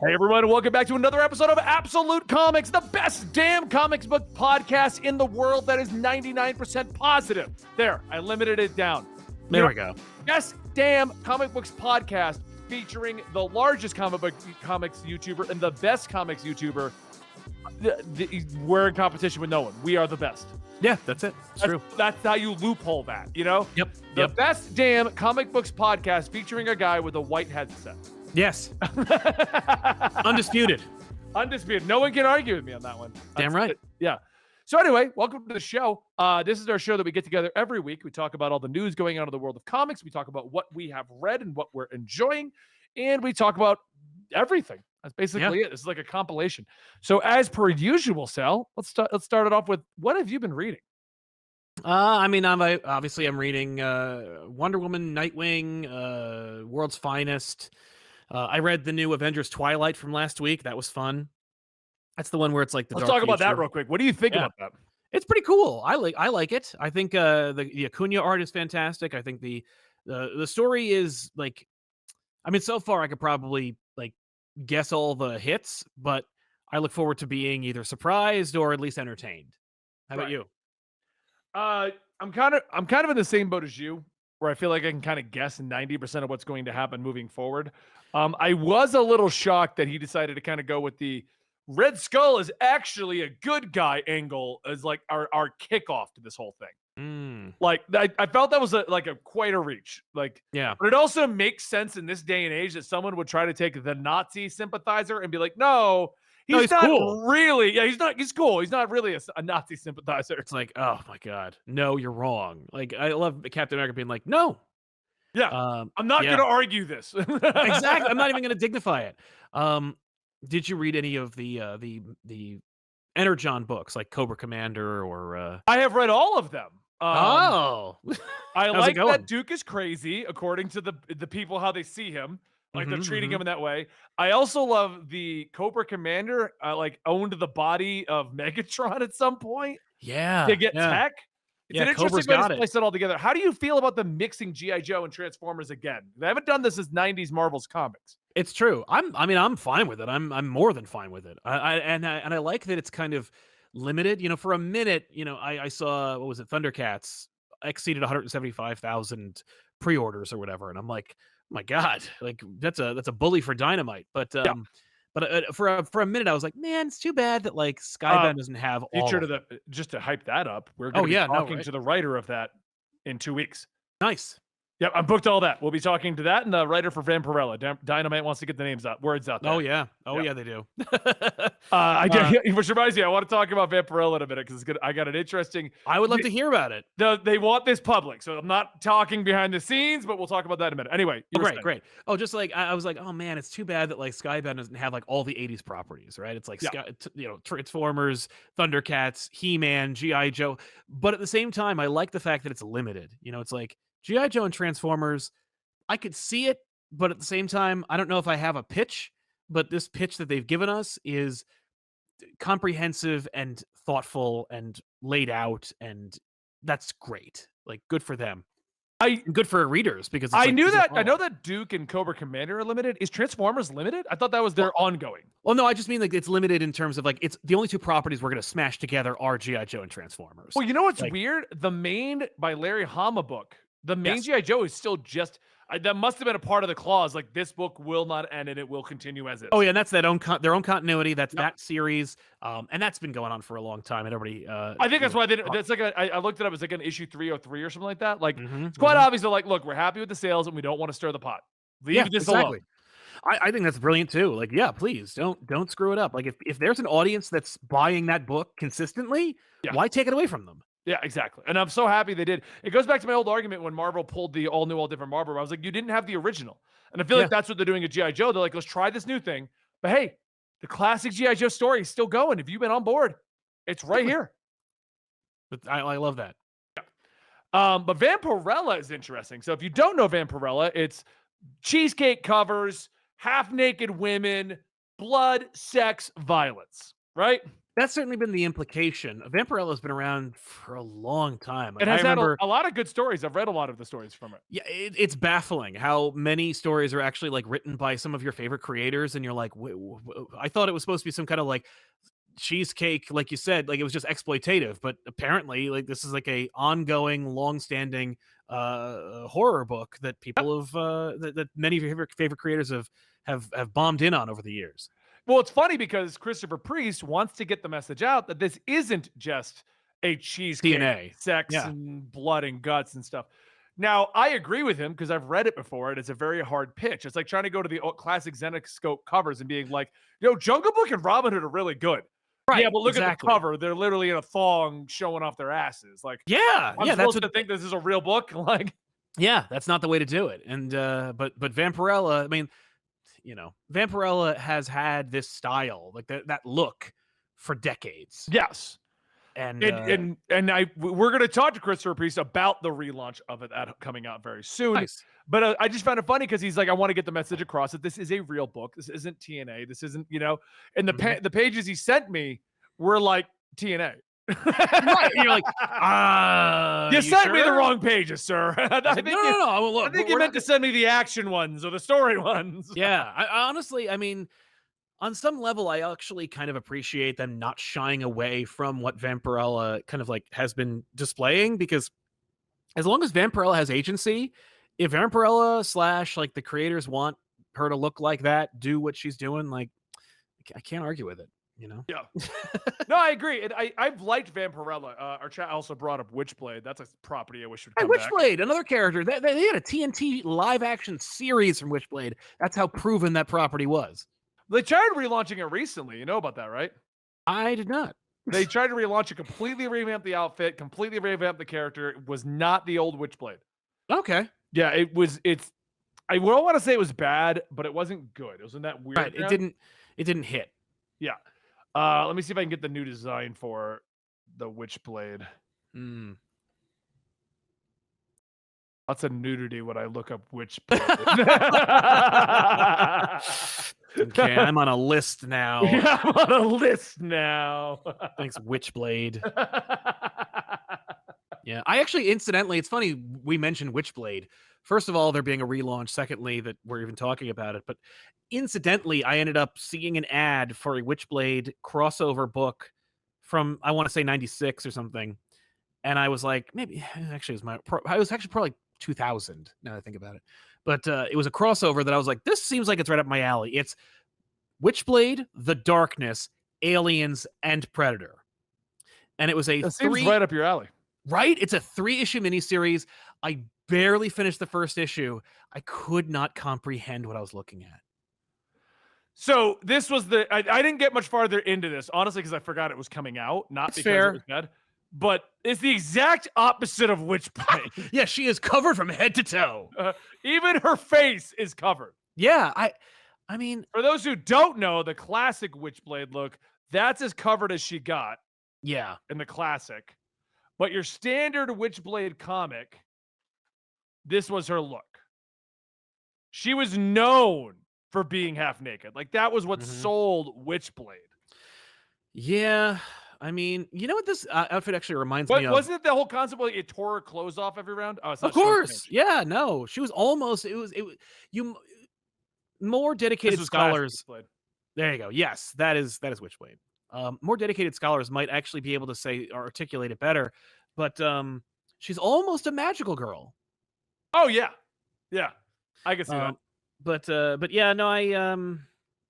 Hey everyone, welcome back to another episode of Absolute Comics, the best damn comics book podcast in the world that is 99% positive. There, I limited it down. There we go. Best damn comic books podcast featuring the largest comics YouTuber and the best comics YouTuber. We're in competition with no one. We are the best. Yeah, that's it. It's true. That's how you loophole that, you know? Yep. The best damn comic books podcast featuring a guy with a white headset. Yes. Undisputed. Undisputed. No one can argue with me on that one. Damn right. Yeah. So anyway, welcome to the show. This is our show that we get together every week. We talk about all the news going on in the world of comics. We talk about what we have read and what we're enjoying. And we talk about everything. That's basically it. This is like a compilation. So as per usual, Sal, let's start it off with, what have you been reading? I'm reading Wonder Woman, Nightwing, World's Finest. I read the new Avengers Twilight from last week. That was fun. That's the one where it's like the Let's dark talk about future. that real quick. What do you think about that? It's pretty cool. I like it. I think the Acuna art is fantastic. I think the story is like, I mean, so far I could probably like guess all the hits, but I look forward to being either surprised or at least entertained. How about you? I'm kind of in the same boat as you, where I feel like I can kind of guess 90% of what's going to happen moving forward. I was a little shocked that he decided to kind of go with the Red Skull is actually a good guy angle as like our kickoff to this whole thing. Like I felt that was quite a reach. Like, yeah, but it also makes sense in this day and age that someone would try to take the Nazi sympathizer and be like, no, he's not cool. really. Yeah, he's cool. He's not really a Nazi sympathizer. It's like, oh my God, no, you're wrong. Like, I love Captain America being like, no. Yeah, I'm not going to argue this. Exactly. I'm not even going to dignify it. Did you read any of the Energon books like Cobra Commander or? I have read all of them. I like that Duke is crazy, according to the people how they see him. Like they're treating him in that way. I also love the Cobra Commander. Owned the body of Megatron at some point. Yeah, to get tech. It's an interesting way to place it all together. How do you feel about the mixing G.I. Joe and Transformers again? They haven't done this since 90s Marvel's comics. It's true. I'm fine with it. I'm more than fine with it. I like that it's kind of limited. You know, for a minute, you know, I saw, what was it, Thundercats exceeded 175,000 pre-orders or whatever, and I'm like, oh my God, like that's a bully for Dynamite. But for a minute, I was like, man, it's too bad that like Skybound doesn't have all. Just to hype that up, we're going to be talking to the writer of that in 2 weeks. Nice. Yep, I booked all that. We'll be talking to that and the writer for Vampirella. Dynamite wants to get the words out there. Oh yeah, yeah, they do. Which reminds me, I want to talk about Vampirella in a minute because it's good. I got an interesting. I would love to hear about it. They want this public, so I'm not talking behind the scenes, but we'll talk about that in a minute. Anyway, great. Oh, just like I was like, oh man, it's too bad that like Skybound doesn't have like all the '80s properties, right? It's like Transformers, Thundercats, He-Man, G.I. Joe, but at the same time, I like the fact that it's limited. You know, it's like G.I. Joe and Transformers, I could see it, but at the same time, I don't know if I have a pitch, but this pitch that they've given us is comprehensive and thoughtful and laid out, and that's great. Like, good for them. Good for readers, because it's I know that Duke and Cobra Commander are limited. Is Transformers limited? I thought that was their ongoing. Well, no, I just mean like it's limited in terms of like it's the only two properties we're going to smash together are G.I. Joe and Transformers. Well, you know what's weird? The main by Larry Hama book. The main G.I. Joe is still just that must have been a part of the clause. Like, this book will not end and it will continue as is. Oh yeah, and that's their own continuity. That's that series, and that's been going on for a long time. And everybody, I think that's why they didn't. That's like I looked it up. It's like an issue 303 or something like that. Like it's quite obvious. They're like, look, we're happy with the sales and we don't want to stir the pot. Leave this alone. I think that's brilliant too. Like, yeah, please don't screw it up. Like if there's an audience that's buying that book consistently, why take it away from them? Yeah, exactly. And I'm so happy they did. It goes back to my old argument when Marvel pulled the all new, all different Marvel. I was like, you didn't have the original. And I feel like that's what they're doing at G.I. Joe. They're like, let's try this new thing. But hey, the classic G.I. Joe story is still going. If you've been on board, it's right here. But I love that. Yeah. But Vampirella is interesting. So if you don't know Vampirella, it's cheesecake covers, half-naked women, blood, sex, violence. right? That's certainly been the implication. Vampirella's been around for a long time. It I has had remember a lot of good stories. I've read a lot of the stories from it. yeah, it's baffling how many stories are actually like written by some of your favorite creators, and you're like, I thought it was supposed to be some kind of like cheesecake, like you said, like it was just exploitative, but apparently, like this is like a ongoing, long-standing horror book that people have that many of your favorite creators have bombed in on over the years. Well, it's funny because Christopher Priest wants to get the message out that this isn't just a cheesecake, DNA, sex yeah. and blood and guts and stuff. Now, I agree with him because I've read it before, and it's a very hard pitch. It's like trying to go to the classic Zenescope covers and being like, Jungle Book and Robin Hood are really good. Yeah, Right, but look at the exactly. cover. They're literally in a thong showing off their asses. Like, Yeah, I'm yeah, that's supposed to think this is a real book? Like, yeah, that's not the way to do it. And but Vampirella, I mean, Vampirella has had this style, like that look for decades. yes. And We're going to talk to Christopher Priest about the relaunch of it coming out very soon. nice. But I just found it funny because he's like, I want to get the message across that this is a real book. This isn't TNA. This isn't, and the pages he sent me were like TNA. Right. You're like, you sent me the sure? wrong pages, sir. I think No. Look, I think you meant to send me the action ones or the story ones. Yeah, I honestly, I mean, on some level, I actually kind of appreciate them not shying away from what Vampirella kind of like has been displaying, because as long as Vampirella has agency, if Vampirella / like the creators want her to look like that, do what she's doing, like I can't argue with it. Yeah. No, I agree. And I've liked Vampirella. Our chat also brought up Witchblade. That's a property I wish would come back. Witchblade, another character. They had a TNT live action series from Witchblade. That's how proven that property was. They tried relaunching it recently. You know about that, right? I did not. They tried to relaunch it, completely revamp the outfit, completely revamp the character. It was not the old Witchblade. Okay. Yeah, I don't want to say it was bad, but it wasn't good. It was in that weird. Right. It didn't hit. Yeah. Let me see if I can get the new design for the Witchblade. Lots of nudity when I look up Witchblade. Okay, I'm on a list now. Yeah, I'm on a list now. Thanks, Witchblade. Yeah, I actually, incidentally, it's funny we mentioned Witchblade. First of all, there being a relaunch. Secondly, that we're even talking about it. But incidentally, I ended up seeing an ad for a Witchblade crossover book from, I want to say 96 or something. And I was like, maybe, actually, I was actually probably 2000, now that I think about it. But it was a crossover that I was like, this seems like it's right up my alley. It's Witchblade, The Darkness, Aliens, and Predator. And it was That seems right up your alley. Right? It's a 3-issue miniseries. I barely finished the first issue. I could not comprehend what I was looking at. So this was I didn't get much farther into this, honestly, because I forgot it was coming out, not because it was bad. But it's the exact opposite of Witchblade. Yeah, she is covered from head to toe. Even her face is covered. Yeah, I mean, for those who don't know, the classic Witchblade look, that's as covered as she got. Yeah, in the classic. But your standard Witchblade comic, this was her look. She was known for being half naked. Like that was what sold Witchblade. Yeah. I mean, you know what this outfit actually reminds me of? Wasn't it the whole concept like it tore her clothes off every round? Oh, of course. Yeah, no. She was almost, you more dedicated scholars. There you go. Yes, that is Witchblade. More dedicated scholars might actually be able to say or articulate it better, but she's almost a magical girl. Oh yeah. Yeah. I can see that. But yeah, no,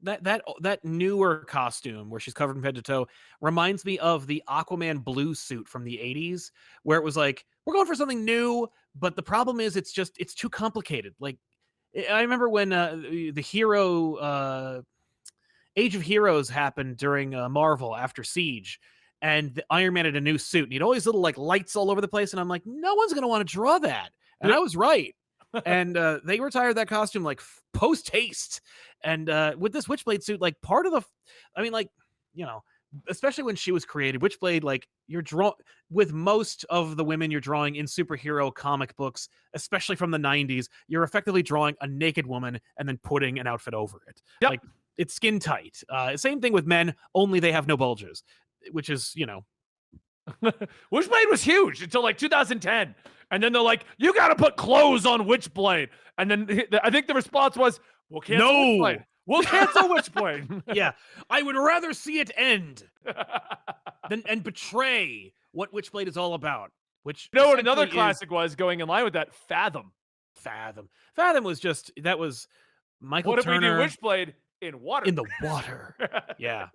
that newer costume where she's covered from head to toe reminds me of the Aquaman blue suit from the 80s, where it was like, we're going for something new, but the problem is it's too complicated. Like I remember when the hero Age of Heroes happened during Marvel after Siege, and the Iron Man had a new suit, and he had all these little like lights all over the place, and I'm like, no one's gonna want to draw that, and I was right. And they retired that costume like post haste. And with this Witchblade suit, like part of especially when she was created, Witchblade, like with most of the women you're drawing in superhero comic books, especially from the 90s, you're effectively drawing a naked woman and then putting an outfit over it. Yep. Like It's skin tight. Same thing with men, only they have no bulges, which is, Witchblade was huge until like 2010. And then they're like, you got to put clothes on Witchblade. And then I think the response was, we'll cancel Witchblade. We'll cancel Witchblade. Yeah. I would rather see it end and betray what Witchblade is all about. Which what another classic was going in line with that? Fathom. Fathom was just, that was Michael Turner. What if we do Witchblade in water? In the water. Yeah.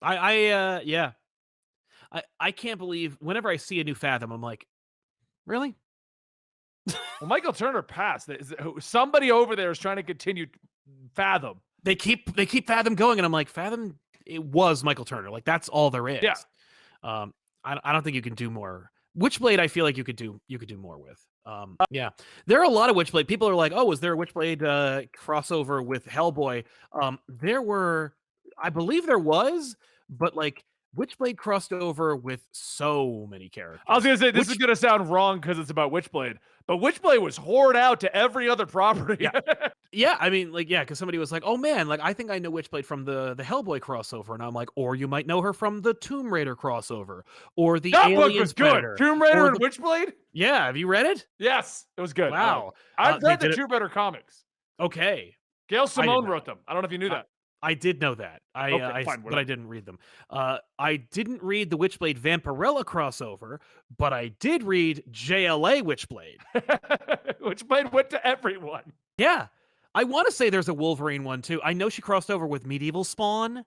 I can't believe whenever I see a new Fathom, I'm like, really? Well, Michael Turner passed. Somebody over there is trying to continue Fathom. They keep Fathom going, and I'm like, Fathom, it was Michael Turner. Like, that's all there is. Yeah. I don't think you can do more. Witchblade, I feel like you could do more with. Yeah. There are a lot of Witchblade. People are like, oh, was there a Witchblade crossover with Hellboy? I believe there was, but like, Witchblade crossed over with so many characters. I was going to say, this is going to sound wrong because it's about Witchblade, but Witchblade was whored out to every other property. Yeah. Yeah, I mean, like, yeah, because somebody was like, oh man, like, I think I know Witchblade from the Hellboy crossover. And I'm like, or you might know her from the Tomb Raider crossover, or the that Alien book was Predator, good. Tomb Raider and Witchblade? Yeah, have you read it? Yes, it was good. Wow. I've read the Tomb Raider comics. Okay. Gail Simone wrote them. I don't know if you knew that. I did know that. But I didn't read them. I didn't read the Witchblade Vampirella crossover, but I did read JLA Witchblade. Witchblade went to everyone. Yeah. I want to say there's a Wolverine one too. I know she crossed over with Medieval Spawn.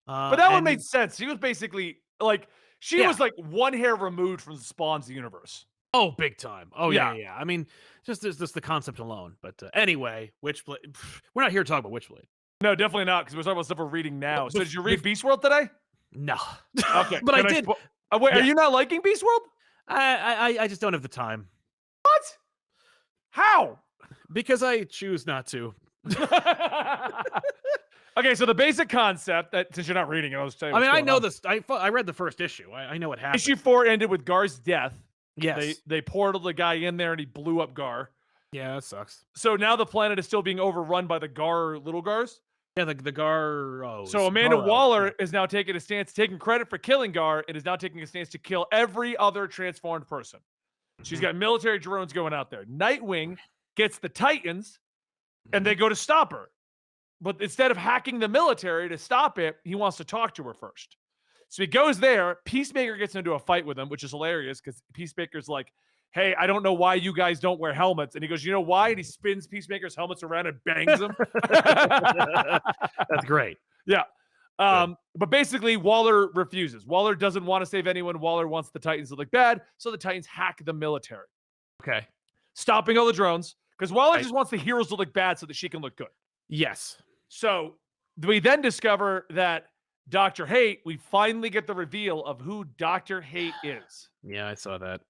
But that one made sense. She was basically like, she was like one hair removed from Spawn's universe. Oh, big time. Oh, yeah. I mean, just the concept alone. But anyway, Witchblade. We're not here to talk about Witchblade. No, definitely not, because we're talking about stuff we're reading now. So did you read Beastworld today? No. Okay. But I did. Wait, are you not liking Beastworld? I just don't have the time. What? How? Because I choose not to. Okay, so the basic concept, that since you're not reading it, I'll just tell you. I mean, I know this. I read the first issue. I know what happened. Issue 4 ended with Gar's death. Yes. They portaled the guy in there and he blew up Gar. Yeah, that sucks. So now the planet is still being overrun by the little Gars. Yeah, the Gar. So Amanda Waller is now taking a stance, taking credit for killing Gar, and is now taking a stance to kill every other transformed person. She's got military drones going out there. Nightwing gets the Titans, and they go to stop her. But instead of hacking the military to stop it, he wants to talk to her first. So he goes there. Peacemaker gets into a fight with him, which is hilarious because Peacemaker's like, hey, I don't know why you guys don't wear helmets. And he goes, you know why? And he spins Peacemaker's helmets around and bangs them. That's great. Yeah. But basically, Waller refuses. Waller doesn't want to save anyone. Waller wants the Titans to look bad. So the Titans hack the military. Okay. Stopping all the drones. Because Waller just wants the heroes to look bad so that she can look good. Yes. So we then discover that Dr. Hate, we finally get the reveal of who Dr. Hate is. Yeah, I saw that.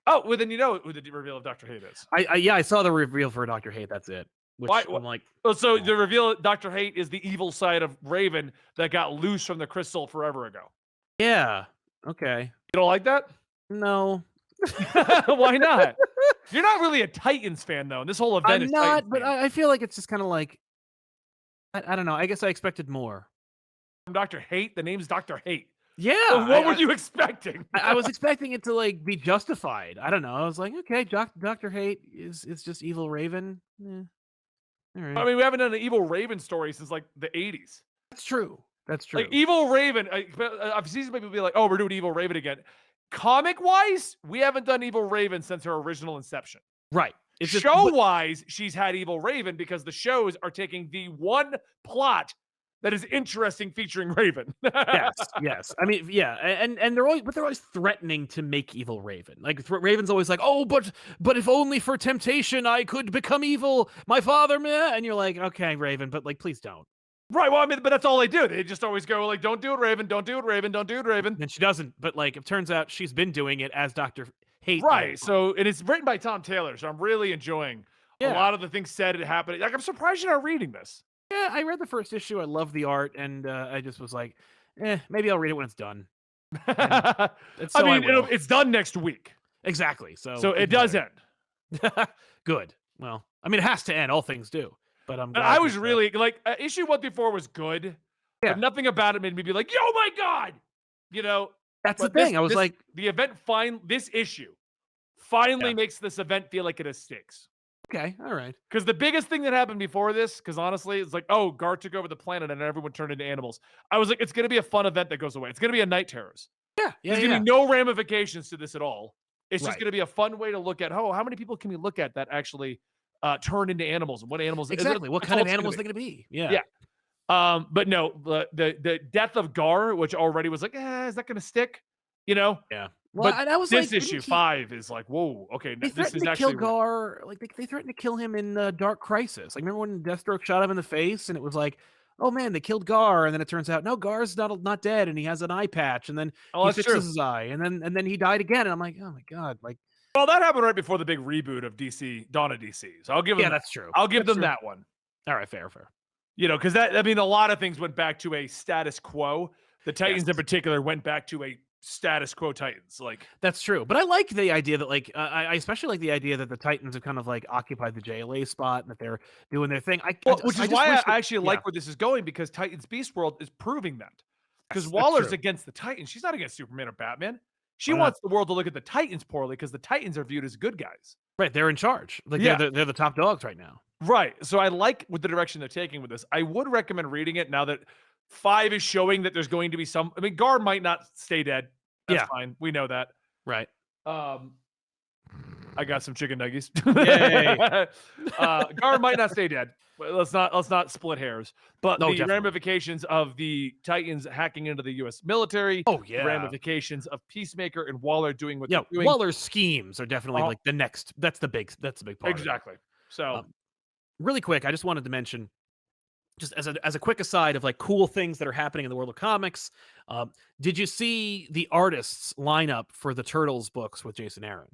Oh, well, then you know who the reveal of Dr. Hate is. I saw the reveal for Dr. Hate. That's it. Which I'm like, so the reveal of Dr. Hate is the evil side of Raven that got loose from the crystal forever ago. Yeah. Okay. You don't like that? No. Why not? You're not really a Titans fan, though. This whole event is not, but I feel like it's just kind of like, I don't know. I guess I expected more. From Dr. Hate? The name's Dr. Hate. Yeah. So what were you expecting? I was expecting it to like be justified. I don't know. I was like, okay, Dr. Hate is just evil Raven. Yeah. All right. I mean, we haven't done an evil Raven story since like the 80s. That's true. That's true. Like evil Raven, I've seen some people be like, oh, we're doing evil Raven again. Comic-wise, we haven't done evil Raven since her original inception. Right. It's show-wise, she's had evil Raven because the shows are taking the one plot that is interesting featuring Raven. yes. I mean, yeah, and they're always threatening to make evil Raven. Like Raven's always like, oh, but if only for temptation I could become evil, my father, meh. And you're like, okay, Raven, but like, please don't. Right. Well, I mean, but that's all they do. They just always go like, don't do it, Raven. Don't do it, Raven. Don't do it, Raven. And she doesn't. But like, it turns out she's been doing it as Dr. Hate. Right. So, and it's written by Tom Taylor. So I'm really enjoying a lot of the things said and happening. Like, I'm surprised you're not reading this. Yeah, I read the first issue. I love the art, and I just was like, maybe I'll read it when it's done. It's done next week. Exactly. So it does end. Good. Well, I mean, it has to end. All things do. but I'm And glad I was that, really like issue 1 through 4 was good, yeah. but nothing about it made me be like, "Oh my god," you know. That's the But this thing. I was this like, the event this issue finally yeah, makes this event feel like it has stakes. okay, all right. Because the biggest thing that happened before this, because honestly, it's like, oh, Gar took over the planet and everyone turned into animals. I was like, it's going to be a fun event that goes away. It's going to be a night terrors. Yeah, yeah, There's going to yeah. be no ramifications to this at all. It's just Right. going to be a fun way to look at, oh, how many people can we look at that actually turn into animals and what animals? Exactly. What That's kind all of it's gonna animals be. they going to be? Yeah. Yeah. But no, the death of Gar, which already was like, is that going to stick? You know. Yeah. Well, But and I was this like, issue 5 is like, whoa, okay, they this threatened is to kill actually real. Gar. Like they threatened to kill him in Dark Crisis. Like remember when Deathstroke shot him in the face, and it was like, oh man, they killed Gar, and then it turns out no, Gar's not dead, and he has an eye patch, and then Oh, he that's fixes true. his eye, and then he died again, and I'm like, oh my god, like Well, that happened right before the big reboot of DC, Dawn of DC. So I'll give them. yeah, that's true. I'll give That's them true. that one. All right, fair. You know, because that, I mean, a lot of things went back to a status quo. The Titans in Yes. particular went back to a status quo Titans. Like, That's true, but I like the idea that like I especially like the idea that the Titans have kind of like occupied the JLA spot and that they're doing their thing. which is I just why wish I that, actually yeah, like where this is going because Titans Beastworld is proving that. Because that's Waller's true. against the Titans. She's not against Superman or Batman. She Why not? wants the world to look at the Titans poorly because the Titans are viewed as good guys. Right, they're in charge. Like Yeah. they're the top dogs right now. Right. So I like with the direction they're taking with this. I would recommend reading it now that 5 is showing that there's going to be some. I mean, Gar might not stay dead. That's Yeah. fine. We know that. Right. I got some chicken nuggies. Yay. Gar might not stay dead. Let's not split hairs. But No, the definitely. ramifications of the Titans hacking into the U.S. military, Oh the yeah. ramifications of Peacemaker and Waller doing what Yeah, they're doing. Waller's schemes are definitely Uh-huh. like the next. That's the big part. Of it. Exactly. So Really quick, I just wanted to mention, just as a quick aside of like cool things that are happening in the world of comics. Did you see the artists lineup for the Turtles books with Jason Aaron?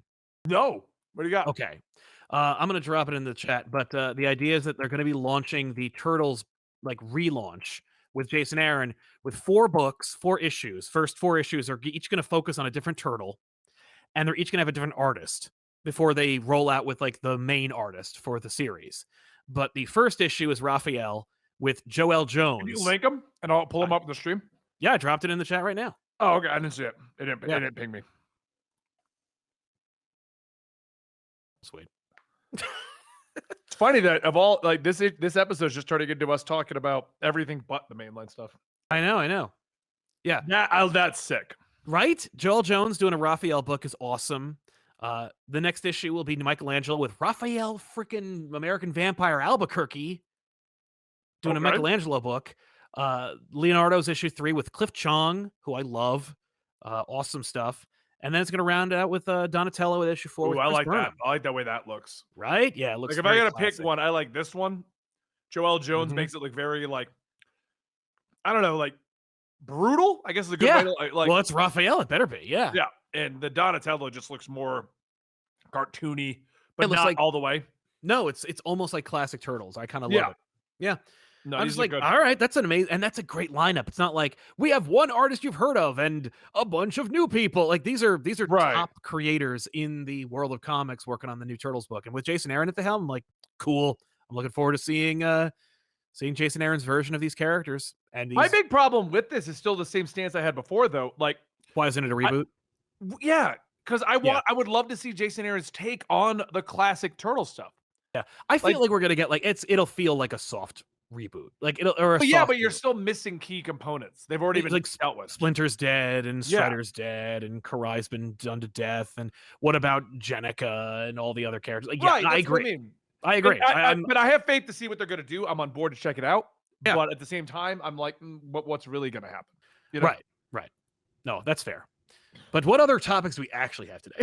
no. What do you got? Okay. I'm going to drop it in the chat, but the idea is that they're going to be launching the Turtles like relaunch with Jason Aaron with 4 books, 4 issues. First 4 issues are each going to focus on a different turtle, and they're each going to have a different artist before they roll out with like the main artist for the series. But the first issue is Raphael with Joel Jones. Can you link them and I'll pull them up in the stream? Yeah, I dropped it in the chat right now. Oh, okay. I didn't see it. It Yeah. didn't ping me. Sweet. It's funny that of all like this episode's just turning into us talking about everything but the mainline stuff. I know. Yeah. That's sick. Right? Joel Jones doing a Raphael book is awesome. The next issue will be Michelangelo with Raphael freaking American Vampire Albuquerque doing a Okay. Michelangelo book. Leonardo's issue 3 with Cliff Chong, who I love. Awesome stuff. And then it's going to round it out with Donatello with issue 4. Ooh, with I Chris like that. Burnham. I like the way that looks. Right? Yeah, it looks Like if I very gotta classic. pick one, I like this one. Joel Jones Mhm. makes it look very like I don't know, like brutal. I guess is a good Yeah. way to like. Well, it's Raphael. It better be. Yeah. Yeah, and the Donatello just looks more cartoony, but It looks not like- all the way. No, it's almost like classic Turtles. I kind of Yeah. love it. Yeah. No, I'm these just are like, good. all right, that's an amazing, and that's a great lineup. It's not like we have one artist you've heard of and a bunch of new people. Like these are Right. top creators in the world of comics working on the new Turtles book. And with Jason Aaron at the helm, I'm like, cool. I'm looking forward to seeing Jason Aaron's version of these characters. And My big problem with this is still the same stance I had before, though. Like, why isn't it a reboot? yeah, because I would love to see Jason Aaron's take on the classic Turtle stuff. Yeah, I feel like- like we're gonna get like it'll feel like a soft reboot, like it'll or a But yeah, soft but you're reboot. still missing key components. They've already It's been like dealt with. Splinter's dead and Yeah. Shredder's dead and Karai's been done to death. And what about Jenica and all the other characters? Like, yeah, Right, I that's what agree. mean. I agree. But I have faith to see what they're going to do. I'm on board to check it out. Yeah. But at the same time, I'm like, what's really going to happen? You know? Right. No, that's fair. But what other topics do we actually have today?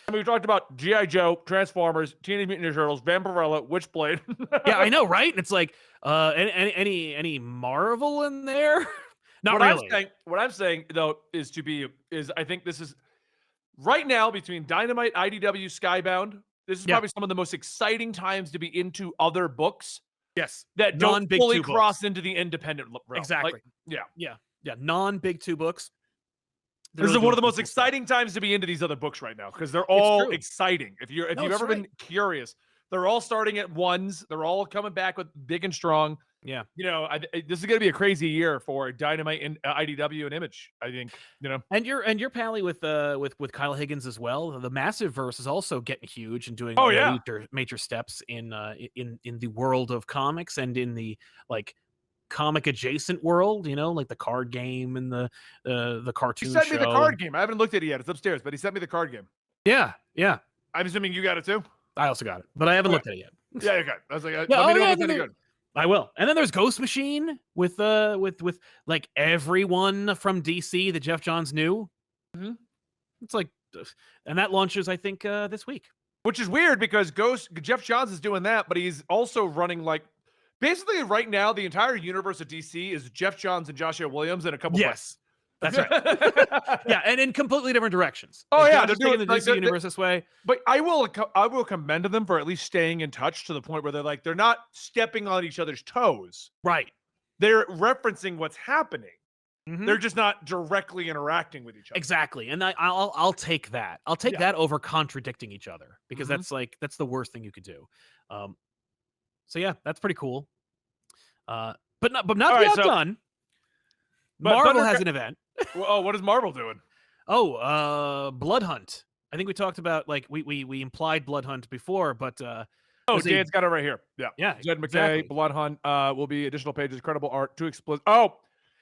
I mean, we talked about G.I. Joe, Transformers, Teenage Mutant Ninja Turtles, Vampirella, Witchblade. Yeah, I know, right? And it's like, any Marvel in there? Not what really. what I'm saying though is I think this is right now between Dynamite, IDW, Skybound. This is Yeah. probably some of the most exciting times to be into other books Yes. that don't Non-big fully two books. cross into the independent realm. Exactly. Like, yeah. Yeah. Non-big 2 books. They're This is really one of the doing most cool stuff. exciting times to be into these other books right now because they're all true. exciting. If you've No, it's ever been curious, They're all starting at ones. They're all coming back with big and strong. Yeah. This is going to be a crazy year for Dynamite and IDW and Image. I think. And you're pally with Kyle Higgins as well. The Massive Verse is also getting huge and doing Oh, yeah. major steps in the world of comics and in the like comic adjacent world, like the card game and the cartoon show. He sent me the card game. I haven't looked at it yet. It's upstairs, but he sent me the card game. Yeah. I'm assuming you got it too. I also got it, but I haven't looked at it yet. Yeah, okay. I was like, let Yeah, me know if it's any good. I will. And then there's Ghost Machine with like everyone from DC that Jeff Johns knew. Mm-hmm. It's like, and that launches, I think, this week. Which is weird because Jeff Johns is doing that, but he's also running like basically right now the entire universe of DC is Jeff Johns and Joshua Williams and a couple. Yes, that's right. Yeah, and in completely different directions. Oh like, yeah, they're taking the DC universe this way. But I will commend them for at least staying in touch to the point where they're not stepping on each other's toes. Right. They're referencing what's happening. Mm-hmm. They're just not directly interacting with each other. Exactly, and I'll take that. I'll take that over contradicting each other because that's the worst thing you could do. So yeah, that's pretty cool. But not done. Marvel has an event. Oh, what is Marvel doing? Bloodhunt. I think we talked about like we implied Bloodhunt before, but Dan's got it right here. Yeah. Jed McKay, exactly. Bloodhunt will be additional pages, credible art, too explicit. Oh,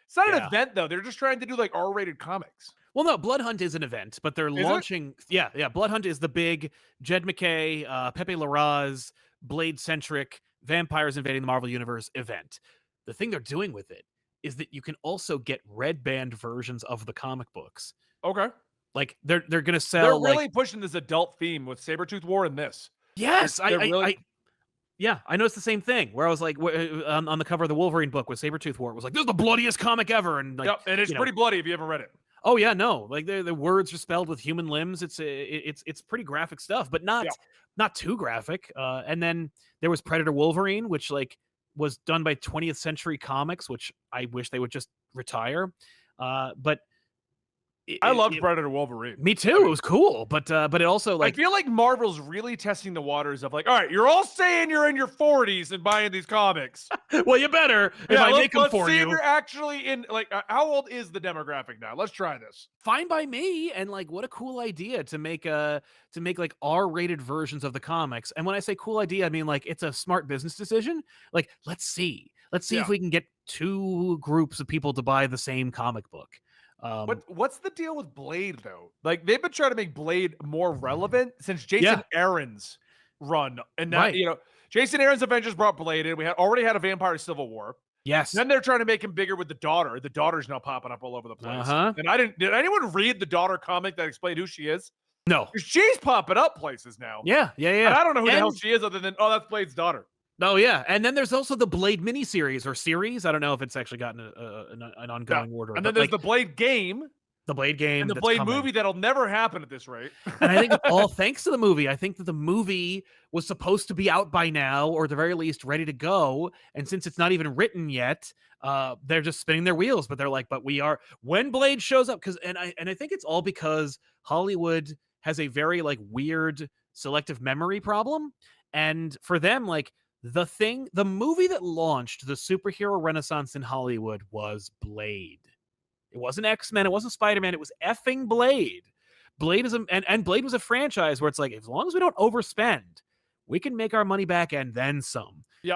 it's not an event though. They're just trying to do like R-rated comics. Well, no, Bloodhunt is an event, but they're launching. Yeah. Bloodhunt is the big Jed McKay, Pepe Larraz, Blade-centric vampires invading the Marvel Universe event. The thing they're doing with it is that you can also get red band versions of the comic books. Okay. Like they're gonna sell. They're really pushing this adult theme with Sabretooth War and this. Yes, I noticed the same thing where I was like on the cover of the Wolverine book with Sabretooth War, it was like, this is the bloodiest comic ever. And like, and it's pretty bloody if you haven't read it. Oh yeah, no, like the words are spelled with human limbs. It's pretty graphic stuff, but not too graphic. And then there was Predator Wolverine, which like was done by 20th Century Comics, which I wish they would just retire. But I loved Predator Wolverine. Me too. It was cool, but it also like I feel like Marvel's really testing the waters of like, all right, you're all saying you're in your 40s and buying these comics. Well, you better if I make them for you. Let's see you. if you're actually in like how old is the demographic now? Let's try this. Fine by me. And like, what a cool idea to make like R-rated versions of the comics. And when I say cool idea, I mean like it's a smart business decision. Like, let's see if we can get two groups of people to buy the same comic book. But what's the deal with Blade though? Like they've been trying to make Blade more relevant since Jason Aaron's run, and now Jason Aaron's Avengers brought Blade in. We already had a Vampire Civil War. Yes. Then they're trying to make him bigger with the daughter. The daughter's now popping up all over the place. And did anyone read the daughter comic that explained who she is? No. She's popping up places now. Yeah. And I don't know who the hell she is other than that's Blade's daughter. Oh yeah, and then there's also the Blade miniseries or series. I don't know if it's actually gotten an ongoing order. And then there's the Blade game. The Blade game. And the Blade movie that'll never happen at this rate. And I think all thanks to the movie. I think that the movie was supposed to be out by now, or at the very least ready to go. And since it's not even written yet, they're just spinning their wheels. But they're like, but we are when Blade shows up, and I think it's all because Hollywood has a very like weird selective memory problem. And for them, like the movie that launched the superhero renaissance in Hollywood was Blade. It wasn't X-Men. It wasn't Spider-Man. It was effing Blade. Blade is and Blade was a franchise where it's like, as long as we don't overspend, we can make our money back and then some. Yeah.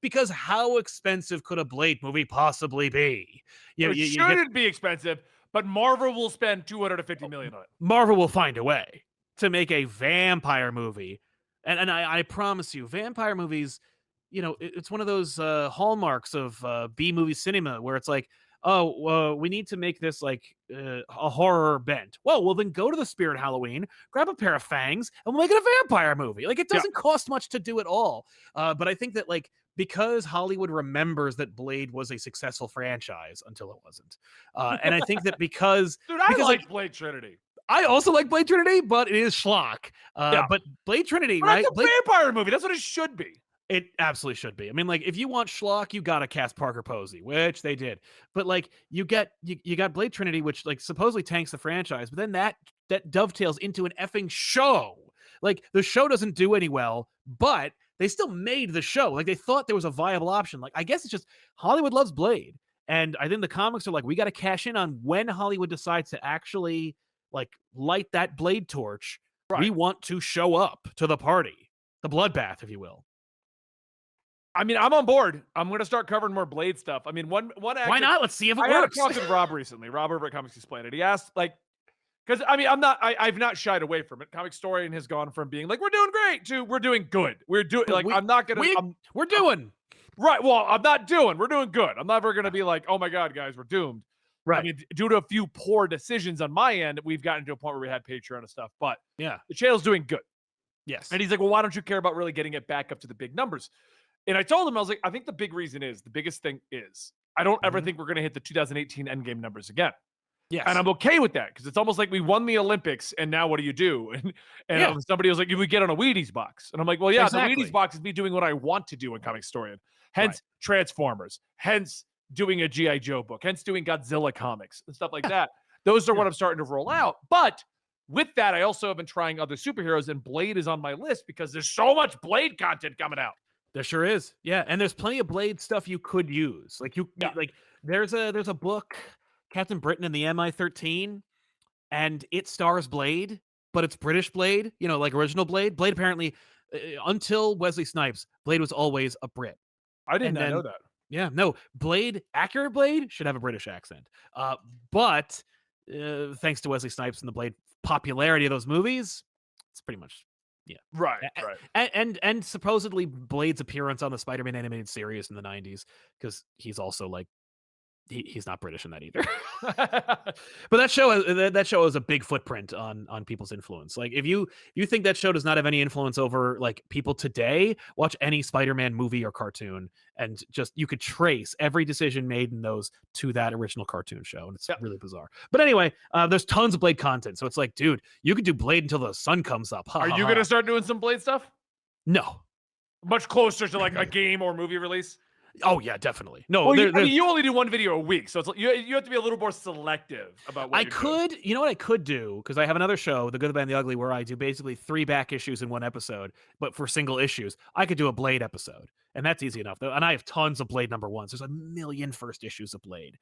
Because how expensive could a Blade movie possibly be? It shouldn't be expensive, but Marvel will spend $250 million on it. Marvel will find a way to make a vampire movie. And I promise you, vampire movies, it's one of those hallmarks of B-movie cinema where it's like, we need to make this like a horror bent. Well, then go to the Spirit Halloween, grab a pair of fangs, and we'll make it a vampire movie. Like, it doesn't cost much to do it all. But I think that like, because Hollywood remembers that Blade was a successful franchise until it wasn't. And I think that because... Dude, I like Blade Trinity. I also like Blade Trinity, but it is schlock. But Blade Trinity, right? It's a vampire movie. That's what it should be. It absolutely should be. I mean, like, if you want schlock, you gotta cast Parker Posey, which they did. But like, you got Blade Trinity, which like supposedly tanks the franchise, but then that dovetails into an effing show. Like the show doesn't do any well, but they still made the show. Like they thought there was a viable option. Like I guess it's just Hollywood loves Blade. And I think the comics are like, we got to cash in on when Hollywood decides to actually like light that Blade torch. We Right. want to show up to the party, the bloodbath, if you will. I mean, I'm on board. I'm going to start covering more Blade stuff. I mean, one actor, Why not? Let's see if it I had a works. talk with Rob recently. Rob over at Comics Explained It. He asked, like, because I mean, I've not shied away from it. Comic Historian has gone from being like, we're doing great to we're doing good. We're doing like, I'm not gonna. We're doing Right. Well, I'm not doing. We're doing good. I'm never gonna be like, oh my god, guys, we're doomed. right. I mean, due to a few poor decisions on my end, we've gotten to a point where we had Patreon and stuff. But Yeah. the channel's doing good. Yes. And he's like, well, why don't you care about really getting it back up to the big numbers? And I told him, I was like, I think the big reason is the biggest thing is I don't ever think we're gonna hit the 2018 Endgame numbers again. Yes. And I'm okay with that because it's almost like we won the Olympics and now what do you do? And somebody was like, you would get on a Wheaties box. And I'm like, well, yeah, Exactly. the Wheaties box is me doing what I want to do in Comic Historian. Hence Transformers, hence doing a G.I. Joe book, hence doing Godzilla comics and stuff like that. Those are what I'm starting to roll out. But with that, I also have been trying other superheroes, and Blade is on my list because there's so much Blade content coming out. There sure is. Yeah. And there's plenty of Blade stuff you could use. Like like there's a book, Captain Britain and the MI-13, and it stars Blade, but it's British Blade, you know, like original Blade. Blade apparently, until Wesley Snipes, Blade was always a Brit. I did And not then- know that. Yeah, no, Blade, accurate Blade should have a British accent. But thanks to Wesley Snipes and the Blade popularity of those movies, it's pretty much Right, A- right. and supposedly Blade's appearance on the Spider-Man animated series in the 90s, because he's also like he's not British in that either. But that show has a big footprint on people's influence. Like if you think that show does not have any influence over like people today, watch any Spider-Man movie or cartoon, and just you could trace every decision made in those to that original cartoon show, and it's really bizarre. But anyway, there's tons of Blade content, so it's like, dude, you could do Blade until the sun comes up. Are you gonna start doing some Blade stuff? No. Much closer to like a game or movie release? Oh yeah, definitely. No, Well, I mean, you only do one video a week, so it's like, you have to be a little more selective about what I you're doing. could, you know what I could do? Because I have another show, The Good, the Bad, and the Ugly, where I do basically 3 back issues in one episode, but for single issues. I could do a Blade episode, and that's easy enough. And I have tons of Blade #1s. There's a million first issues of Blade.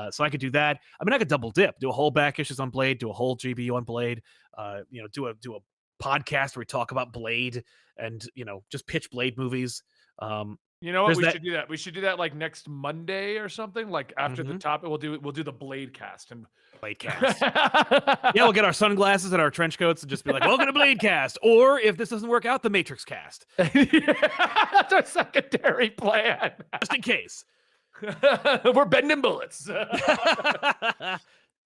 So I could do that. I mean, I could double dip, do a whole back issues on Blade, do a whole GBU on Blade, do a podcast where we talk about Blade and, just pitch Blade movies. You know what? There's We that- should do that. We should do that like next Monday or something. Like after the Mhm. topic, we'll do the Blade cast and Blade cast. Yeah, we'll get our sunglasses and our trench coats and just be like, welcome to Blade cast. Or if this doesn't work out, the Matrix cast. That's our secondary plan. Just in case. We're bending bullets.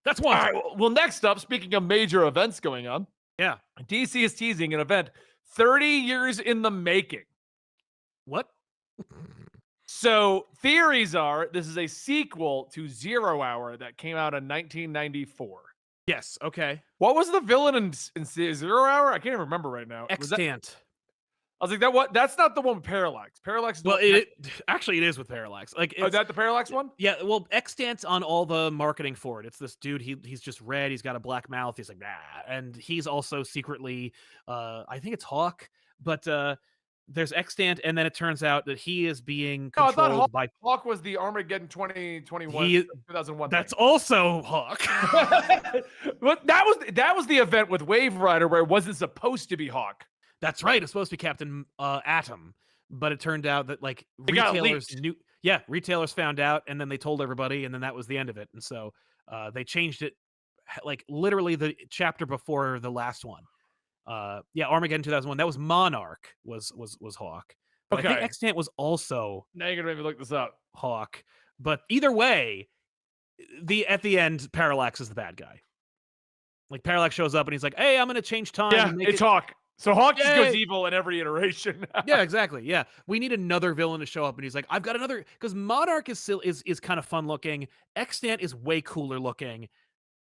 That's All one. right. Well, next up, speaking of major events going on, Yeah. DC is teasing an event 30 years in the making. What? So theories are this is a sequel to 0 Hour that came out in 1994. Yes. Okay. What was the villain in 0 Hour? I can't even remember right now. Was that- Extant. I was like, that's not the one with Parallax. Parallax is the Well, one- actually it is with Parallax. Like, Oh, it's, that the Parallax one? yeah. Well, Extant on all the marketing for it. It's this dude. He's just red. He's got a black mouth. He's like and he's also secretly, I think it's Hawk, but there's Extant, and then it turns out that he is being No, I thought controlled by. Hawk was the Armageddon 2021, He- 2001. That's also Hawk. But that was the event with Wave Rider where it wasn't supposed to be Hawk. That's right. It's supposed to be Captain Atom, but it turned out that like It got retailers leaked. knew. Yeah, retailers found out, and then they told everybody, and then that was the end of it. And so they changed it, like literally the chapter before the last one. Yeah, Armageddon 2001. That was Monarch. Was Hawk. But I think Okay. Extant was also Now you're gonna make me look this up. Hawk. But either way, at the end, Parallax is the bad guy. Like Parallax shows up and he's like, "Hey, I'm gonna change time." Yeah, and make it's it- Hawk. So Hawk just goes Yay. evil in every iteration. Yeah, exactly. Yeah, we need another villain to show up, and he's like, "I've got another." Because Monarch is still is kind of fun looking. Extant is way cooler looking.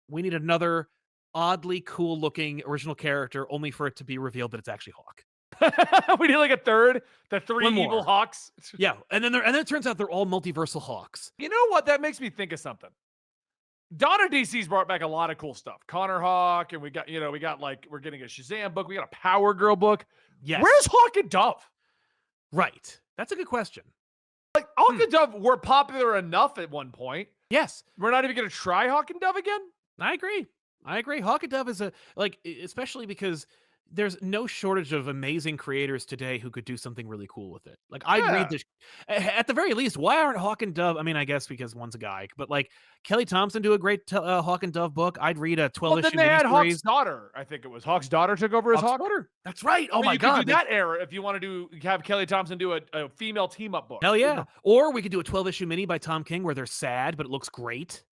We need another oddly cool looking original character, only for it to be revealed that it's actually Hawk. We need like a third. The 3 One evil more. Hawks. Yeah, and then it turns out they're all multiversal Hawks. You know what? That makes me think of something. Dawn of DC's brought back a lot of cool stuff. Connor Hawk, and we got we're getting a Shazam book. We got a Power Girl book. Yes. Where's Hawk and Dove? Right. That's a good question. Like Hawk and Dove were popular enough at one point. Yes. We're not even going to try Hawk and Dove again? I agree. Hawk and Dove is especially because there's no shortage of amazing creators today who could do something really cool with it. Like I'd read this at the very least. Why aren't Hawk and Dove? I mean, I guess because one's a guy, but like Kelly Thompson do a great Hawk and Dove book. I'd read a 12 issue. Then they had Hawk's daughter. I think it was Hawk's daughter took over as Hawk. Daughter. That's right. Oh my God! God! You could do that era if you want to have Kelly Thompson do a female team up book. Hell yeah! Or we could do a 12 issue mini by Tom King where they're sad but it looks great.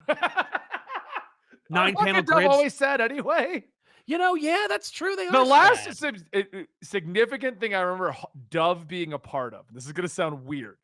9-panel grids. Always said anyway. Yeah, that's true. They are the last significant thing I remember Dove being a part of. This is going to sound weird.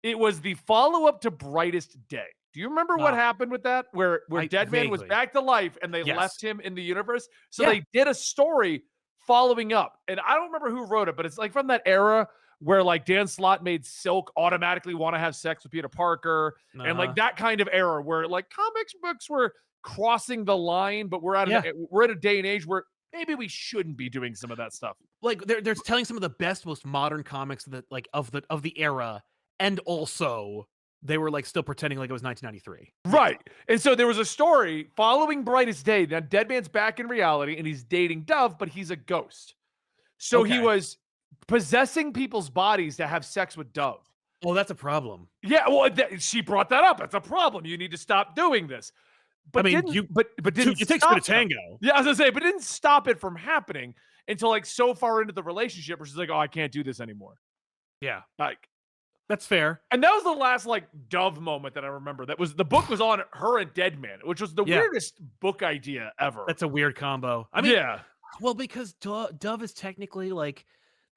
It was the follow-up to Brightest Day. Do you remember what happened with that? Where Deadman was back to life and they left him in the universe. So they did a story following up. And I don't remember who wrote it, but it's like from that era where like Dan Slott made Silk automatically want to have sex with Peter Parker. And like that kind of era where like comics books were crossing the line, but we're at a day and age where maybe we shouldn't be doing some of that stuff. Like they're telling some of the best, most modern comics that like of the era, and also they were like still pretending like it was 1993. Right. And so there was a story following Brightest Day. Now Deadman's back in reality and he's dating Dove, but he's a ghost. So he was possessing people's bodies to have sex with Dove. Oh, that's a problem. Yeah, well, she brought that up. That's a problem. You need to stop doing this. But I mean, it takes two to tango. Yeah, I was gonna say, but didn't stop it from happening until like so far into the relationship where she's like, "Oh, I can't do this anymore." Yeah, like that's fair. And that was the last like Dove moment that I remember. That was the book was on her and Deadman, which was the weirdest book idea ever. That's a weird combo. I mean, well, because Dove is technically like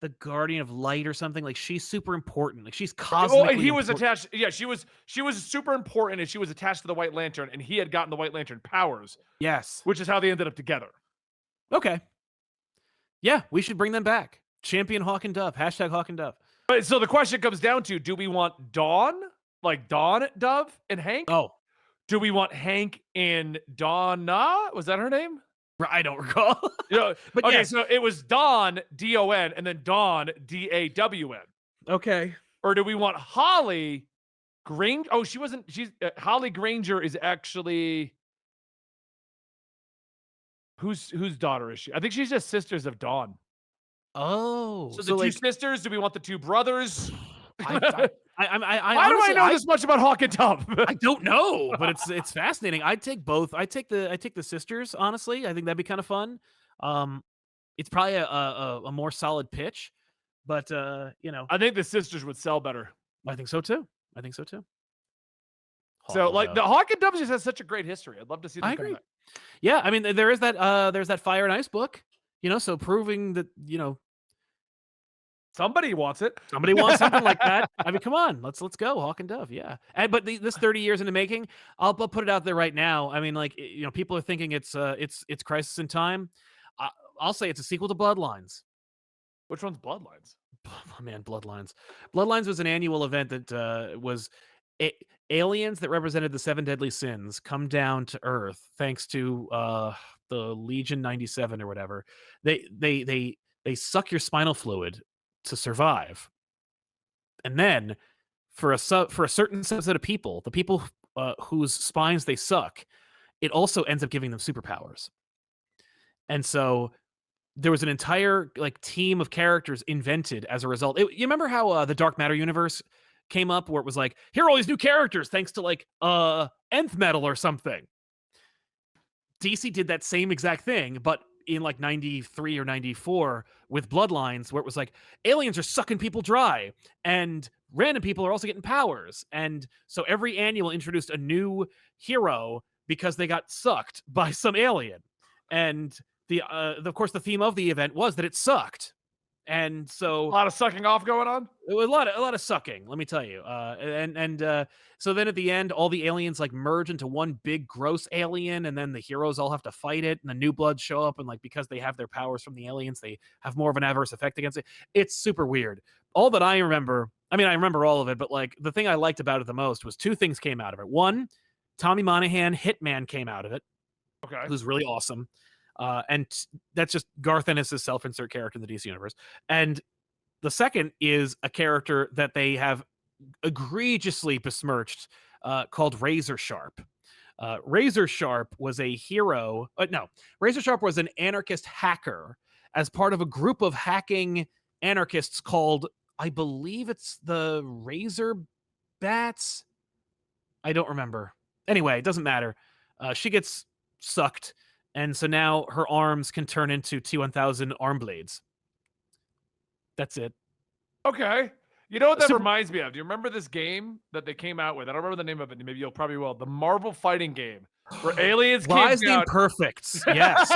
the guardian of light or something. Like she's super important. Like she's cosmically he was attached. Yeah, she was super important, and she was attached to the White Lantern, and he had gotten the White Lantern powers. Yes, which is how they ended up together. Okay. Yeah, we should bring them back. Champion Hawk and Dove. Hashtag Hawk and Dove. But so the question comes down to: do we want Dawn, like Dawn, Dove, and Hank? Oh, do we want Hank and Donna? Was that her name? I don't recall. But okay, so it was Dawn, D-O-N, and then Dawn, D-A-W-N. Okay. Or do we want Holly Granger? Oh, she wasn't. She's Holly Granger is actually whose daughter is she? I think she's just sisters of Dawn. Oh, so the two sisters. Do we want the two brothers? Why honestly, do I know this much about Hawk and Dove? I don't know, but it's fascinating. I'd take both. I take the sisters. Honestly, I think that'd be kind of fun. It's probably a more solid pitch, but I think the sisters would sell better. I think so too. So like the Hawk and Dove just has such a great history. I'd love to see them come back. Yeah, I mean there is that there's that Fire and Ice book, so proving that somebody wants it. Somebody wants something like that. I mean, come on, let's go, Hawk and Dove. Yeah, but this 30 years in the making, I'll put it out there right now. I mean, like people are thinking it's Crisis in Time. I'll say it's a sequel to Bloodlines. Which one's Bloodlines? Oh, man, Bloodlines. Bloodlines was an annual event that was aliens that represented the 7 deadly sins come down to Earth thanks to the Legion 97 or whatever. They suck your spinal fluid to survive, and then for a certain subset of people, the people whose spines they suck, it also ends up giving them superpowers. And so there was an entire team of characters invented as a result. You remember how the Dark Matter universe came up, where it was like, here are all these new characters thanks to Nth Metal or something. DC did that same exact thing, but in 93 or 94 with Bloodlines, where it was like aliens are sucking people dry and random people are also getting powers. And so every annual introduced a new hero because they got sucked by some alien. And of course the theme of the event was that it sucked. And so a lot of sucking off going on. It was a lot of sucking, let me tell you. So then at the end, all the aliens merge into one big gross alien, and then the heroes all have to fight it, and the New Bloods show up, and because they have their powers from the aliens, they have more of an adverse effect against it. It's super weird. All that I remember, I remember all of it, but the thing I liked about it the most was 2 things came out of it. One, Tommy Monahan Hitman came out of it, Okay. who's really awesome. That's just Garth Ennis' self-insert character in the DC universe. And the second is a character that they have egregiously besmirched, called Razor Sharp. Razor Sharp was a hero. No, Razor Sharp was an anarchist hacker as part of a group of hacking anarchists called, I believe it's the Razor Bats. I don't remember. Anyway, it doesn't matter. She gets sucked, and so now her arms can turn into T1000 arm blades. That's it. Okay. You know what that Super- reminds me of? Do you remember this game that they came out with? I don't remember the name of it. Maybe you'll probably will. The Marvel fighting game where aliens Rise came the down. Imperfects. Yes.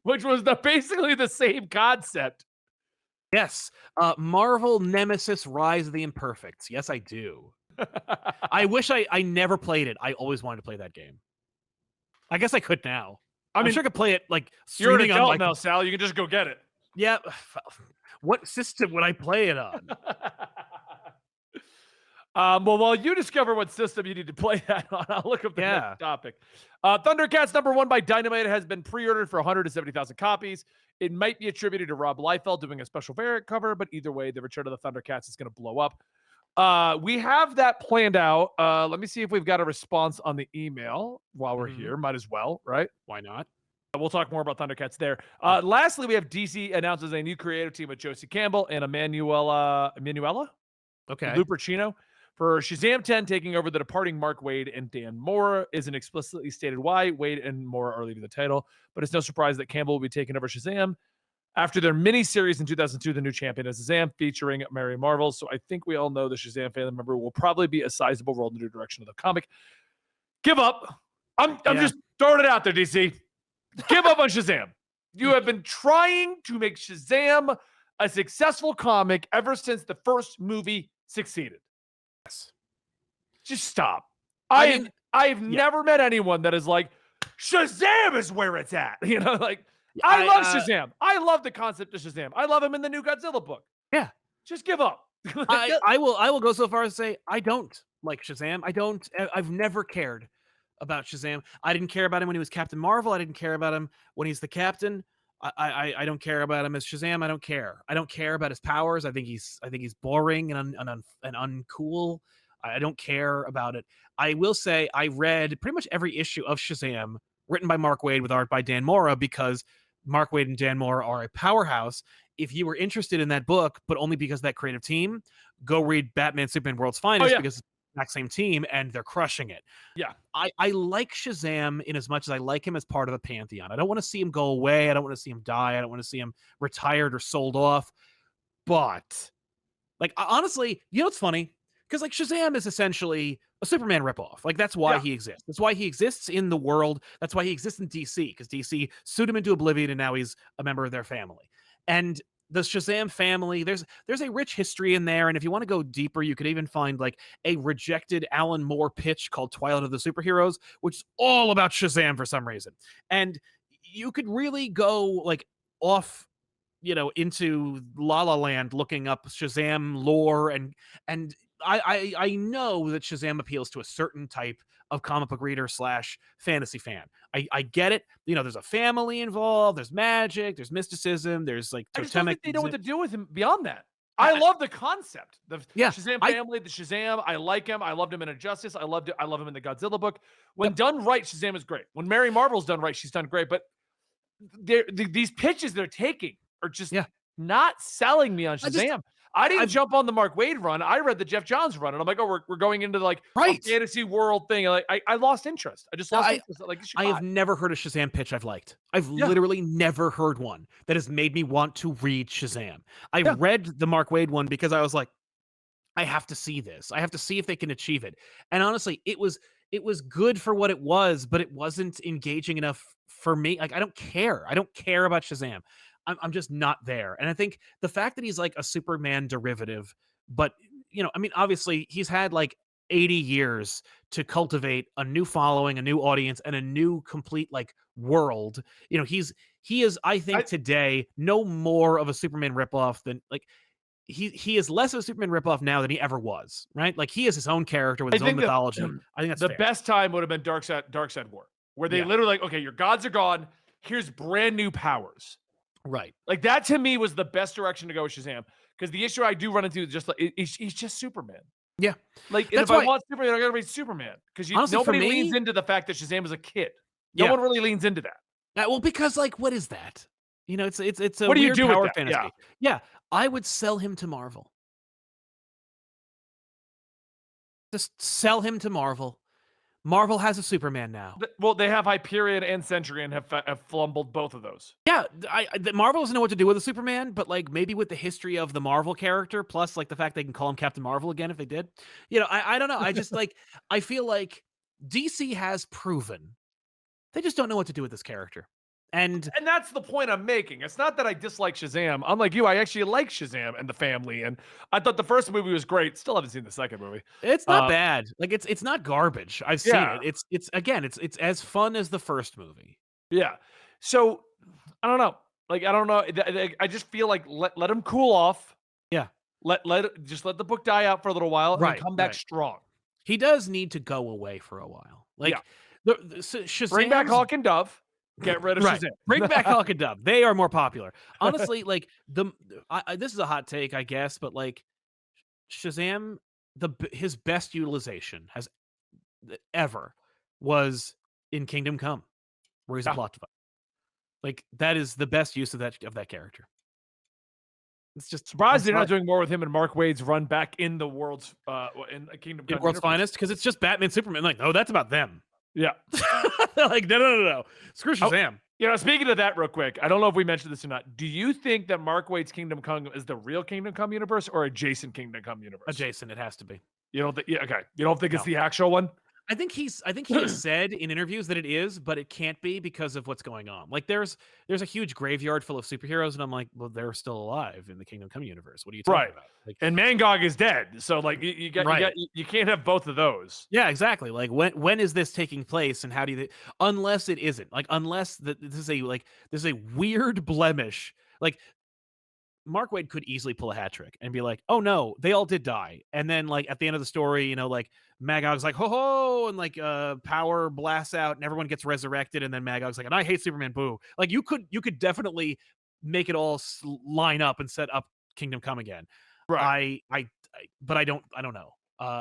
Which was basically the same concept. Yes. Marvel Nemesis Rise of the Imperfects. Yes, I do. I wish I never played it. I always wanted to play that game. I guess I could now. I'm sure I could play it like You're an streaming on adult now, Sal. You can just go get it. Yeah. What system would I play it on? Well, while you discover what system you need to play that on, I'll look up the next topic. Thundercats #1 by Dynamite has been pre-ordered for 170,000 copies. It might be attributed to Rob Liefeld doing a special variant cover, but either way, the return of the Thundercats is going to blow up. We have that planned out. Let me see if we've got a response on the email while we're here. Might as well, right? Why not? We'll talk more about Thundercats there. Lastly, we have DC announces a new creative team with Josie Campbell and Emanuela Lupercino for Shazam 10, taking over the departing Mark Waid and Dan Mora. Isn't explicitly stated why. Waid and Mora are leaving the title, but it's no surprise that Campbell will be taking over Shazam after their mini-series in 2002, The New Champion of Shazam, featuring Mary Marvel. So I think we all know the Shazam family member will probably be a sizable role in the new direction of the comic. Give up. I'm just throwing it out there, DC. Give up on Shazam. You have been trying to make Shazam a successful comic ever since the first movie succeeded. Yes. Just stop. I've never met anyone that is like, Shazam is where it's at. You know, like, I love Shazam. I love the concept of Shazam. I love him in the new Godzilla book. Yeah. Just give up. I will go so far as to say I don't like Shazam. I've never cared about Shazam. I didn't care about him when he was Captain Marvel. I didn't care about him when he's the Captain. I don't care about him as Shazam. I don't care. I don't care about his powers. I think he's boring and uncool. I don't care about it. I will say I read pretty much every issue of Shazam written by Mark Waid with art by Dan Mora because Mark Waid and Dan Mora are a powerhouse. If you were interested in that book, but only because of that creative team, go read Batman Superman World's Finest because it's the exact same team and they're crushing it. Yeah. I like Shazam in as much as I like him as part of the pantheon. I don't want to see him go away. I don't want to see him die. I don't want to see him retired or sold off. But like, honestly, you know what's funny? Because like Shazam is essentially a Superman ripoff. Like that's why he exists. That's why he exists in the world. That's why he exists in DC, because DC sued him into oblivion and now he's a member of their family. And the Shazam family, there's a rich history in there. And if you want to go deeper, you could even find like a rejected Alan Moore pitch called Twilight of the Superheroes, which is all about Shazam for some reason. And you could really go like off, you know, into La La Land looking up Shazam lore and I know that Shazam appeals to a certain type of comic book reader / fantasy fan. I get it. You know, there's a family involved. There's magic. There's mysticism. There's like I just don't totemic. think they know what to do with him beyond that. I love the concept. The Shazam family, the Shazam. I like him. I loved him in Injustice. I love him in the Godzilla book. When done right, Shazam is great. When Mary Marvel's done right, she's done great. But these pitches they're taking are just not selling me on Shazam. I didn't jump on the Mark Waid run. I read the Jeff Johns run, and I'm like, oh, we're going into like a fantasy world thing. Like, I lost interest. I just lost interest. Like, I have never heard a Shazam pitch I've liked. I've literally never heard one that has made me want to read Shazam. I read the Mark Waid one because I was like, I have to see this. I have to see if they can achieve it. And honestly, it was good for what it was, but it wasn't engaging enough for me. Like, I don't care. I don't care about Shazam. I'm just not there. And I think the fact that he's like a Superman derivative, but, you know, I mean, obviously he's had like 80 years to cultivate a new following, a new audience, and a new complete like world. You know, he is, I think today, no more of a Superman ripoff than like he is less of a Superman ripoff now than he ever was, right? Like he is his own character with his own mythology. I think that's the fair. best time would have been Dark Side War, where they literally like, okay, your gods are gone. Here's brand new powers. Right. Like that to me was the best direction to go with Shazam. Because the issue I do run into is just like he's just Superman. Yeah. Like if I want Superman, I gotta be Superman. Because nobody leans into the fact that Shazam is a kid. No one really leans into that. Well, because like, what is that? You know, it's a what do you weird do power with that? fantasy. Yeah. I would sell him to Marvel. Just sell him to Marvel. Marvel has a Superman now. Well, they have Hyperion and Centurion have flumbled both of those. Yeah, Marvel doesn't know what to do with a Superman, but like maybe with the history of the Marvel character, plus like the fact they can call him Captain Marvel again if they did. You know, I don't know. I just like I feel like DC has proven they just don't know what to do with this character. And that's the point I'm making. It's not that I dislike Shazam. Unlike you, I actually like Shazam and the family. And I thought the first movie was great. Still haven't seen the second movie. It's not bad. Like it's not garbage. I've seen it. It's as fun as the first movie. Yeah. So I don't know. Like I don't know. I just feel like let him cool off. Yeah. Let the book die out for a little while and then come back strong. He does need to go away for a while. Like Shazam. Bring back Hawk and Dove. Get rid of Shazam. Bring back Hawk and Dove. They are more popular. Honestly, like this is a hot take, I guess, but like Shazam, his best utilization has ever was in Kingdom Come, where he's a plot device. Like that is the best use of that character. It's just surprised they're not doing more with him and Mark Waid's run back in the world's in Kingdom Come World's Finest, because it's just Batman, Superman. Like, no, that's about them. Yeah. Like, no. Screw Shazam. You know, speaking of that real quick, I don't know if we mentioned this or not. Do you think that Mark Waid's Kingdom Come is the real Kingdom Come universe or adjacent Kingdom Come universe? Adjacent, it has to be. You don't think? Yeah, okay. You don't think it's the actual one? I think he has said in interviews that it is, but it can't be because of what's going on. Like there's a huge graveyard full of superheroes, and I'm like, well, they're still alive in the Kingdom Come universe. What are you talking about? Like, and Mangog is dead, so like you can't have both of those. Yeah, exactly. Like when is this taking place, and how do you? Unless it isn't. Like unless this is a weird blemish. Like Mark Waid could easily pull a hat trick and be like, oh no, they all did die. And then like at the end of the story, you know, like Magog's like, ho ho, and like power blasts out and everyone gets resurrected. And then Magog's like, and I hate Superman, boo. Like you could definitely make it all line up and set up Kingdom Come again. Right. But I don't know.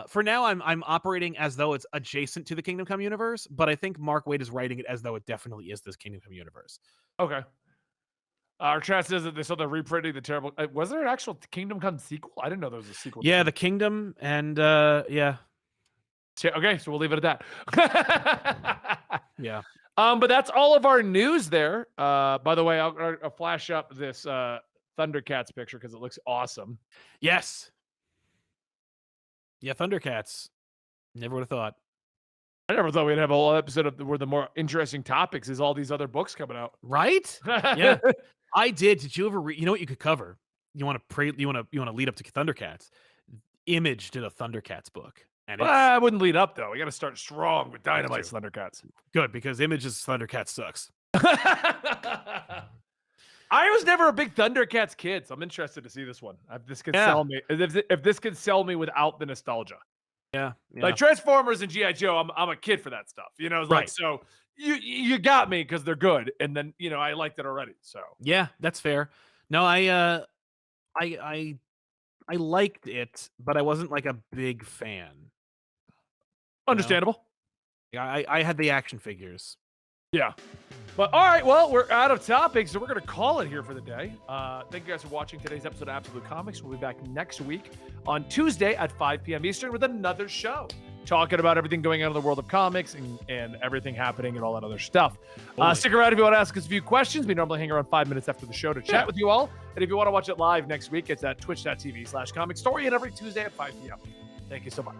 For now, I'm operating as though it's adjacent to the Kingdom Come universe, but I think Mark Waid is writing it as though it definitely is this Kingdom Come universe. Okay. Our chat says that they're reprinting the terrible. Was there an actual Kingdom Come sequel? I didn't know there was a sequel. Yeah, the Kingdom, and yeah. Okay, so we'll leave it at that. Yeah. But that's all of our news there. By the way, I'll flash up this Thundercats picture because it looks awesome. Yes. Yeah, Thundercats. Never would have thought. I never thought we'd have a whole episode where the more interesting topics is all these other books coming out. Right? Yeah. I did. Did you ever read? You know what you could cover? You want to lead up to Thundercats. Image did a Thundercats book. And I wouldn't lead up though. We got to start strong with Dynamite's Thundercats. Good, because Image's Thundercats sucks. I was never a big Thundercats kid, so I'm interested to see this one. If this could sell me, if this could sell me without the nostalgia. Yeah. Like Transformers and G.I. Joe, I'm a kid for that stuff. You know, like so you got me because they're good, and then you know I liked it already. So yeah, that's fair. No, I liked it, but I wasn't like a big fan. Understandable. Yeah, I had the action figures. Yeah. But all right, well, we're out of topics, so we're going to call it here for the day. Thank you guys for watching today's episode of Absolute Comics. We'll be back next week on Tuesday at 5 p.m. Eastern with another show, talking about everything going on in the world of comics and everything happening and all that other stuff. Stick around if you want to ask us a few questions. We normally hang around 5 minutes after the show to chat with you all. And if you want to watch it live next week, it's at twitch.tv/comicstory and every Tuesday at 5 p.m. Thank you so much.